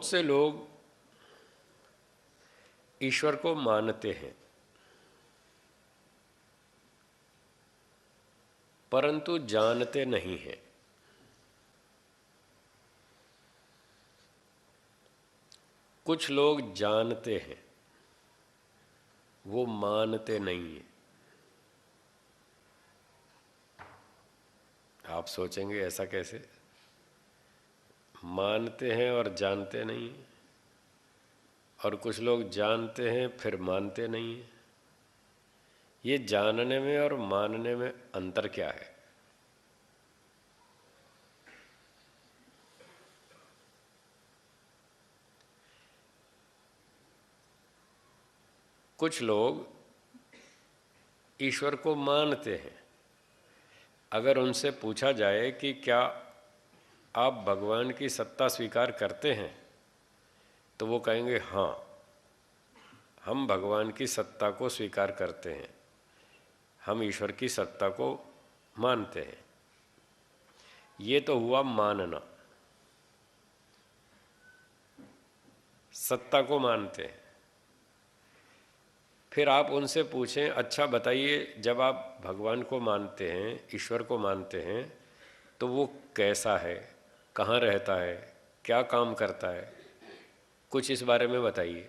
बहुत से लोग ईश्वर को मानते हैं, परंतु जानते नहीं हैं। कुछ लोग जानते हैं, वो मानते नहीं हैं। आप सोचेंगे ऐसा कैसे? मानते हैं और जानते नहीं हैं, और कुछ लोग जानते हैं फिर मानते नहीं हैं। ये जानने में और मानने में अंतर क्या है? कुछ लोग ईश्वर को मानते हैं। अगर उनसे पूछा जाए कि क्या आप भगवान की सत्ता स्वीकार करते हैं, तो वो कहेंगे हाँ, हम भगवान की सत्ता को स्वीकार करते हैं, हम ईश्वर की सत्ता को मानते हैं। ये तो हुआ मानना, सत्ता को मानते हैं। फिर आप उनसे पूछें, अच्छा बताइए, जब आप भगवान को मानते हैं, ईश्वर को मानते हैं, तो वो कैसा है, कहाँ रहता है, क्या काम करता है, कुछ इस बारे में बताइए।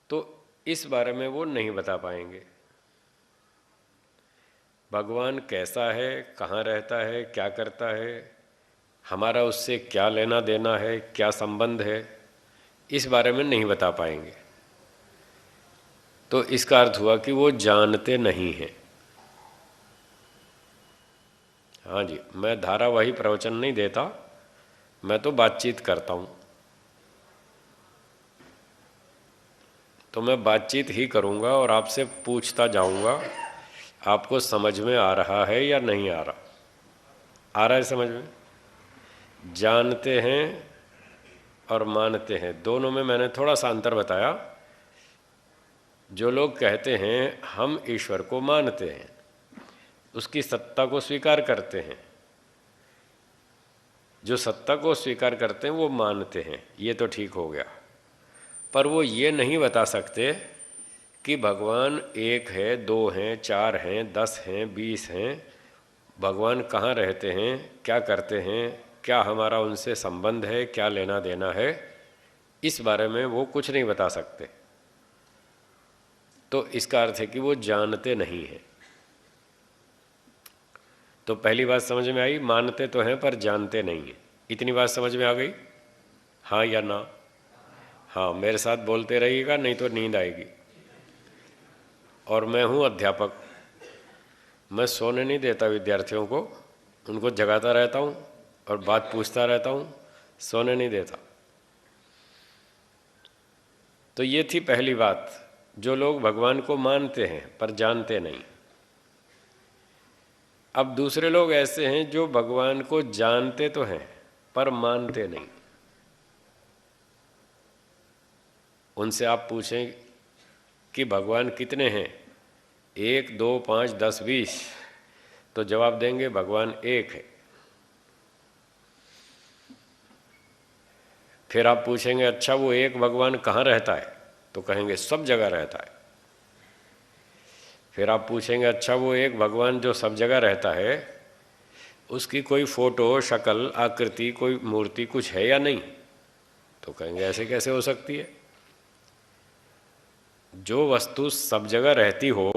तो इस बारे में वो नहीं बता पाएंगे। भगवान कैसा है, कहाँ रहता है, क्या करता है, हमारा उससे क्या लेना देना है, क्या संबंध है, इस बारे में नहीं बता पाएंगे। तो इसका अर्थ हुआ कि वो जानते नहीं हैं। हाँ जी, मैं धारावाही प्रवचन नहीं देता, मैं तो बातचीत करता हूँ। तो मैं बातचीत ही करूँगा और आपसे पूछता जाऊँगा, आपको समझ में आ रहा है या नहीं आ रहा? आ रहा है समझ में? जानते हैं और मानते हैं, दोनों में मैंने थोड़ा सा अंतर बताया। जो लोग कहते हैं हम ईश्वर को मानते हैं, उसकी सत्ता को स्वीकार करते हैं, जो सत्ता को स्वीकार करते हैं वो मानते हैं, ये तो ठीक हो गया। पर वो ये नहीं बता सकते कि भगवान एक है, दो हैं, चार हैं, 10 हैं, 20 हैं, भगवान कहाँ रहते हैं, क्या करते हैं, क्या हमारा उनसे संबंध है, क्या लेना देना है, इस बारे में वो कुछ नहीं बता सकते। तो इसका अर्थ है कि वो जानते नहीं हैं। तो पहली बात समझ में आई, मानते तो हैं पर जानते नहीं हैं। इतनी बात समझ में आ गई? हाँ या ना? हाँ, मेरे साथ बोलते रहिएगा, नहीं तो नींद आएगी। और मैं हूँ अध्यापक, मैं सोने नहीं देता विद्यार्थियों को, उनको जगाता रहता हूँ और बात पूछता रहता हूँ, सोने नहीं देता। तो ये थी पहली बात, जो लोग भगवान को मानते हैं पर जानते नहीं। अब दूसरे लोग ऐसे हैं जो भगवान को जानते तो हैं पर मानते नहीं। उनसे आप पूछें कि भगवान कितने हैं, 1, 2, 5, 10, 20, तो जवाब देंगे भगवान एक है। फिर आप पूछेंगे अच्छा वो एक भगवान कहाँ रहता है, तो कहेंगे सब जगह रहता है। फिर आप पूछेंगे अच्छा वो एक भगवान जो सब जगह रहता है, उसकी कोई फोटो, शक्ल, आकृति, कोई मूर्ति कुछ है या नहीं, तो कहेंगे ऐसे कैसे हो सकती है। जो वस्तु सब जगह रहती हो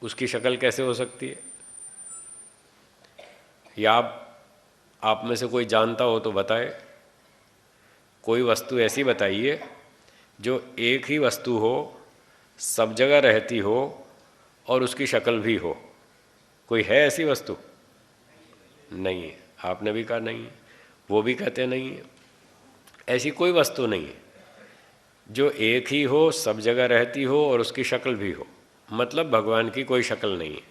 उसकी शक्ल कैसे हो सकती है? या आप में से कोई जानता हो तो बताए, कोई वस्तु ऐसी बताइए जो एक ही वस्तु हो, सब जगह रहती हो और उसकी शक्ल भी हो। कोई है ऐसी वस्तु? नहीं है। आपने भी कहा नहीं है, वो भी कहते नहीं है। ऐसी कोई वस्तु नहीं है जो एक ही हो, सब जगह रहती हो और उसकी शक्ल भी हो। मतलब भगवान की कोई शक्ल नहीं है,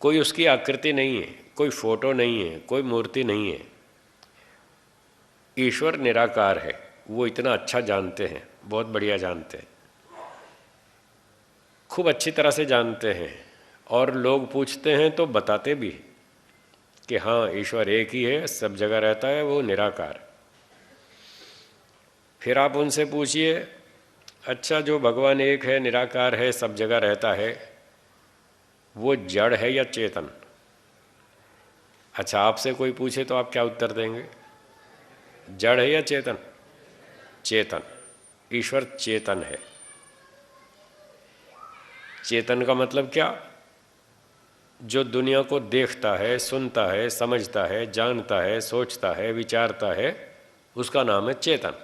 कोई उसकी आकृति नहीं है, कोई फोटो नहीं है, कोई मूर्ति नहीं है। ईश्वर निराकार है, वो इतना अच्छा जानते हैं, बहुत बढ़िया जानते हैं, खूब अच्छी तरह से जानते हैं। और लोग पूछते हैं तो बताते भी कि हाँ ईश्वर एक ही है, सब जगह रहता है, वो निराकार। फिर आप उनसे पूछिए, अच्छा जो भगवान एक है, निराकार है, सब जगह रहता है, वो जड़ है या चेतन? अच्छा, आपसे कोई पूछे तो आप क्या उत्तर देंगे? जड़ है या चेतन? चेतन। ईश्वर चेतन है। चेतन का मतलब क्या? जो दुनिया को देखता है, सुनता है, समझता है, जानता है, सोचता है, विचारता है, उसका नाम है चेतन।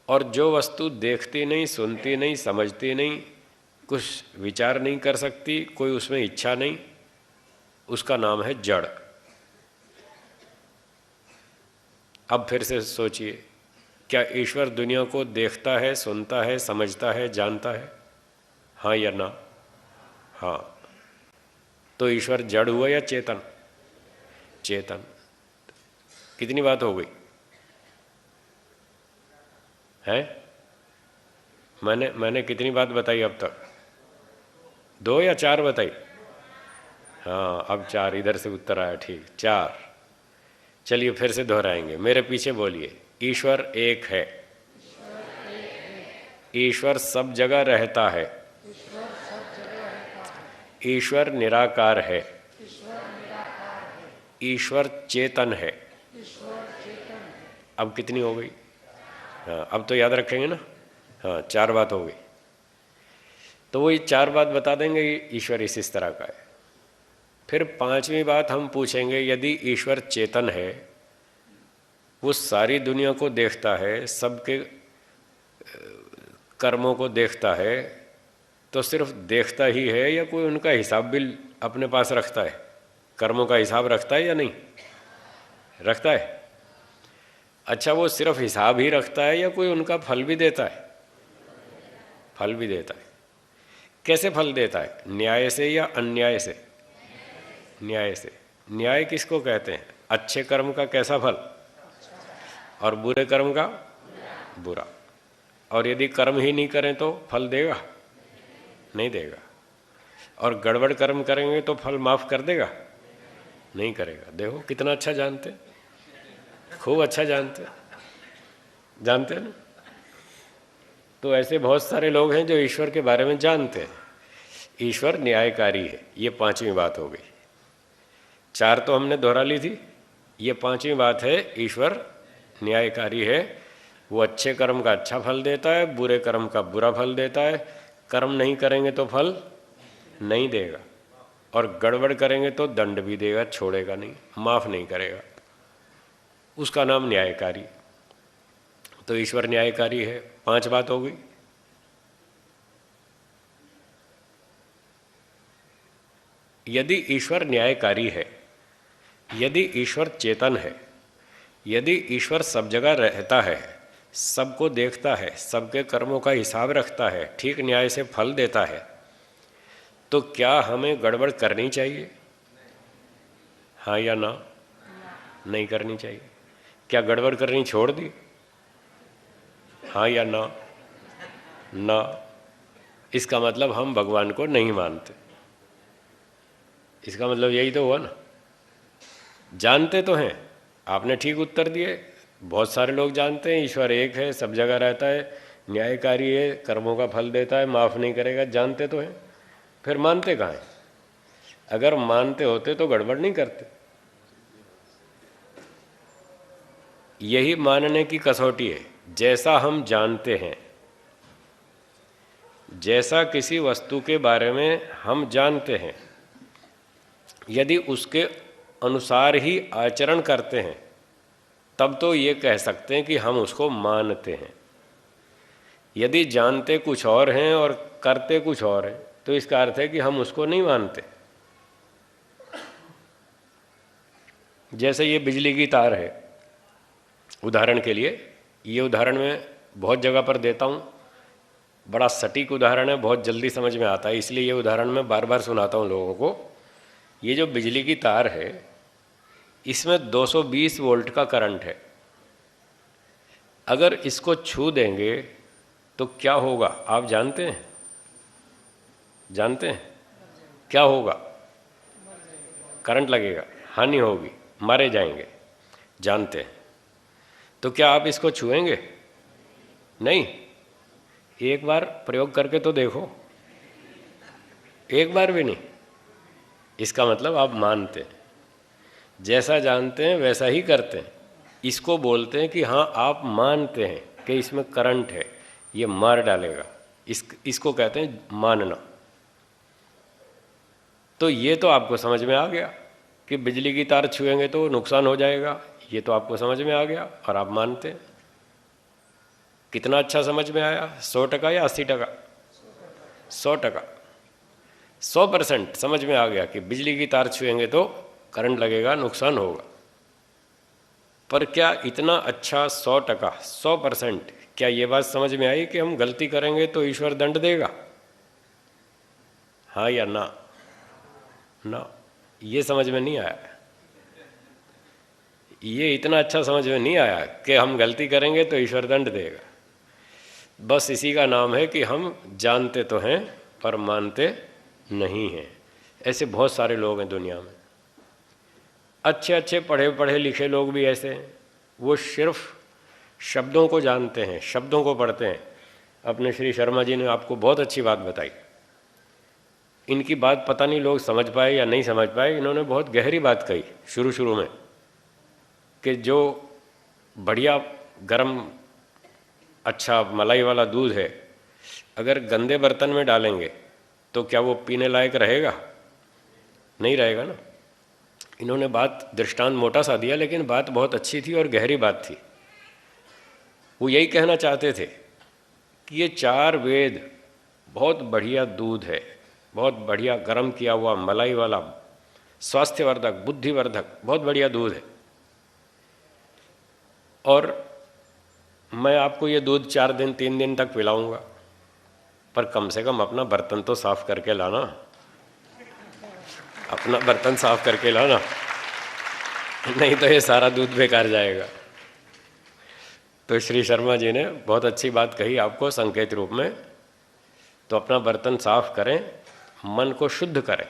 और जो वस्तु देखती नहीं, सुनती नहीं, समझती नहीं, कुछ विचार नहीं कर सकती, कोई उसमें इच्छा नहीं, उसका नाम है जड़। अब फिर से सोचिए, क्या ईश्वर दुनिया को देखता है, सुनता है, समझता है, जानता है? हाँ या ना? हाँ। तो ईश्वर जड़ हुआ या चेतन? चेतन। कितनी बात हो गई है? मैंने कितनी बात बताई अब तक? 2 या 4 बताई? हाँ, अब 4 इधर से उत्तर आया। ठीक, 4। चलिए फिर से दोहराएंगे, मेरे पीछे बोलिए। ईश्वर एक है, ईश्वर सब जगह रहता है, ईश्वर निराकार है, ईश्वर चेतन है। अब कितनी हो गई? हाँ, अब तो याद रखेंगे ना? हाँ, 4 बात हो गई। तो वही 4 बात बता देंगे, ईश्वर इस तरह का है। फिर 5वीं बात हम पूछेंगे, यदि ईश्वर चेतन है, वो सारी दुनिया को देखता है, सबके कर्मों को देखता है, तो सिर्फ देखता ही है या कोई उनका हिसाब भी अपने पास रखता है? कर्मों का हिसाब रखता है या नहीं रखता है? अच्छा, वो सिर्फ हिसाब ही रखता है या कोई उनका फल भी देता है? फल भी देता है। कैसे फल देता है? न्याय से या अन्याय से? न्याय से। न्याय किसको कहते हैं? अच्छे कर्म का कैसा फल और बुरे कर्म का बुरा। और यदि कर्म ही नहीं करें तो फल देगा? नहीं देगा। और गड़बड़ कर्म करेंगे तो फल माफ कर देगा? नहीं करेगा। देखो कितना अच्छा जानते, खूब अच्छा जानते हैं ना। तो ऐसे बहुत सारे लोग हैं जो ईश्वर के बारे में जानते हैं। ईश्वर न्यायकारी है, ये 5वीं बात हो गई। 4 तो हमने दोहरा ली थी, ये 5वीं बात है, ईश्वर न्यायकारी है। वो अच्छे कर्म का अच्छा फल देता है, बुरे कर्म का बुरा फल देता है। कर्म नहीं करेंगे तो फल नहीं देगा, और गड़बड़ करेंगे तो दंड भी देगा, छोड़ेगा नहीं, माफ नहीं करेगा। उसका नाम न्यायकारी। तो ईश्वर न्यायकारी है। 5 बात हो गई। यदि ईश्वर न्यायकारी है, यदि ईश्वर चेतन है, यदि ईश्वर सब जगह रहता है, सबको देखता है, सबके कर्मों का हिसाब रखता है, ठीक न्याय से फल देता है, तो क्या हमें गड़बड़ करनी चाहिए? हाँ या ना? नहीं करनी चाहिए। क्या गड़बड़ करनी छोड़ दी? हाँ या ना? ना। इसका मतलब हम भगवान को नहीं मानते। इसका मतलब यही तो हुआ ना। जानते तो हैं, आपने ठीक उत्तर दिए। बहुत सारे लोग जानते हैं ईश्वर एक है, सब जगह रहता है, न्यायकारी है, कर्मों का फल देता है, माफ नहीं करेगा। जानते तो हैं, फिर मानते कहाँ हैं? अगर मानते होते तो गड़बड़ नहीं करते। यही मानने की कसौटी है। जैसा हम जानते हैं, जैसा किसी वस्तु के बारे में हम जानते हैं, यदि उसके अनुसार ही आचरण करते हैं, तब तो ये कह सकते हैं कि हम उसको मानते हैं। यदि जानते कुछ और हैं और करते कुछ और हैं, तो इसका अर्थ है कि हम उसको नहीं मानते। जैसे ये बिजली की तार है, उदाहरण के लिए, ये उदाहरण मैं बहुत जगह पर देता हूँ, बड़ा सटीक उदाहरण है, बहुत जल्दी समझ में आता है, इसलिए ये उदाहरण मैं बार बार सुनाता हूँ लोगों को। ये जो बिजली की तार है, इसमें 220 वोल्ट का करंट है। अगर इसको छू देंगे तो क्या होगा? आप जानते हैं? जानते हैं क्या होगा? करंट लगेगा, हानि होगी, मारे जाएंगे। जानते हैं। तो क्या आप इसको छुएंगे? नहीं। एक बार प्रयोग करके तो देखो, एक बार भी नहीं। इसका मतलब आप मानते हैं, जैसा जानते हैं वैसा ही करते हैं। इसको बोलते हैं कि हाँ आप मानते हैं कि इसमें करंट है, ये मार डालेगा। इसको कहते हैं मानना। तो ये तो आपको समझ में आ गया कि बिजली की तार छुएंगे तो नुकसान हो जाएगा, ये तो आपको समझ में आ गया और आप मानते हैं। कितना अच्छा समझ में आया? 100% या 80%? 100%। 100% समझ में आ गया कि बिजली की तार छुएंगे तो करंट लगेगा, नुकसान होगा। पर क्या इतना अच्छा 100%, 100%, क्या ये बात समझ में आई कि हम गलती करेंगे तो ईश्वर दंड देगा? हाँ या ना? ना, ये समझ में नहीं आया। ये इतना अच्छा समझ में नहीं आया कि हम गलती करेंगे तो ईश्वर दंड देगा। बस इसी का नाम है कि हम जानते तो हैं पर मानते नहीं हैं। ऐसे बहुत सारे लोग हैं दुनिया में। अच्छे अच्छे पढ़े पढ़े लिखे लोग भी ऐसे हैं, वो सिर्फ शब्दों को जानते हैं, शब्दों को पढ़ते हैं। अपने श्री शर्मा जी ने आपको बहुत अच्छी बात बताई। इनकी बात पता नहीं लोग समझ पाए या नहीं समझ पाए, इन्होंने बहुत गहरी बात कही शुरू शुरू में कि जो बढ़िया गरम अच्छा मलाई वाला दूध है, अगर गंदे बर्तन में डालेंगे तो क्या वो पीने लायक रहेगा? नहीं रहेगा ना। इन्होंने बात दृष्टांत मोटा सा दिया, लेकिन बात बहुत अच्छी थी और गहरी बात थी। वो यही कहना चाहते थे कि ये 4 वेद बहुत बढ़िया दूध है, बहुत बढ़िया गर्म किया हुआ मलाई वाला, स्वास्थ्यवर्धक, बुद्धिवर्धक, बहुत बढ़िया दूध है। और मैं आपको ये दूध 4 दिन 3 दिन तक पिलाऊंगा, पर कम से कम अपना बर्तन तो साफ करके लाना, अपना बर्तन साफ करके लाना, नहीं तो ये सारा दूध बेकार जाएगा। तो श्री शर्मा जी ने बहुत अच्छी बात कही आपको संकेत रूप में। तो अपना बर्तन साफ करें, मन को शुद्ध करें,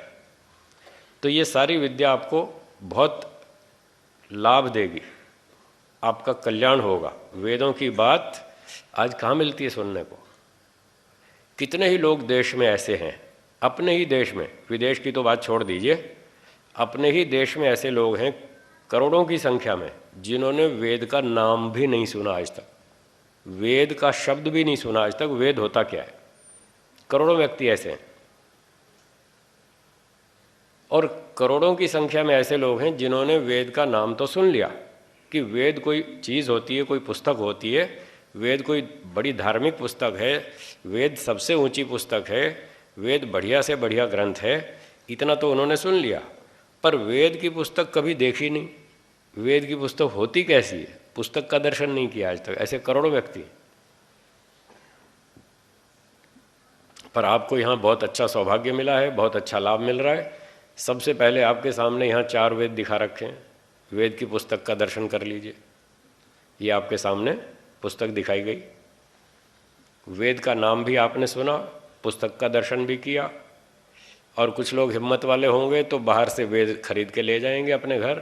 तो ये सारी विद्या आपको बहुत लाभ देगी, आपका कल्याण होगा। वेदों की बात आज कहाँ मिलती है सुनने को? कितने ही लोग देश में ऐसे हैं, अपने ही देश में, विदेश की तो बात छोड़ दीजिए, अपने ही देश में ऐसे लोग हैं करोड़ों की संख्या में, जिन्होंने वेद का नाम भी नहीं सुना आज तक, वेद का शब्द भी नहीं सुना आज तक। वेद होता क्या है? करोड़ों व्यक्ति ऐसे हैं। और करोड़ों की संख्या में ऐसे लोग हैं जिन्होंने वेद का नाम तो सुन लिया कि वेद कोई चीज़ होती है, कोई पुस्तक होती है, वेद कोई बड़ी धार्मिक पुस्तक है, वेद सबसे ऊंची पुस्तक है, वेद बढ़िया से बढ़िया ग्रंथ है, इतना तो उन्होंने सुन लिया। पर वेद की पुस्तक कभी देखी नहीं, वेद की पुस्तक होती कैसी है, पुस्तक का दर्शन नहीं किया आज तक। ऐसे करोड़ों व्यक्ति। पर आपको यहाँ बहुत अच्छा सौभाग्य मिला है, बहुत अच्छा लाभ मिल रहा है। सबसे पहले आपके सामने यहाँ 4 वेद दिखा रखे हैं, वेद की पुस्तक का दर्शन कर लीजिए। ये आपके सामने पुस्तक दिखाई गई, वेद का नाम भी आपने सुना, पुस्तक का दर्शन भी किया। और कुछ लोग हिम्मत वाले होंगे तो बाहर से वेद खरीद के ले जाएंगे अपने घर,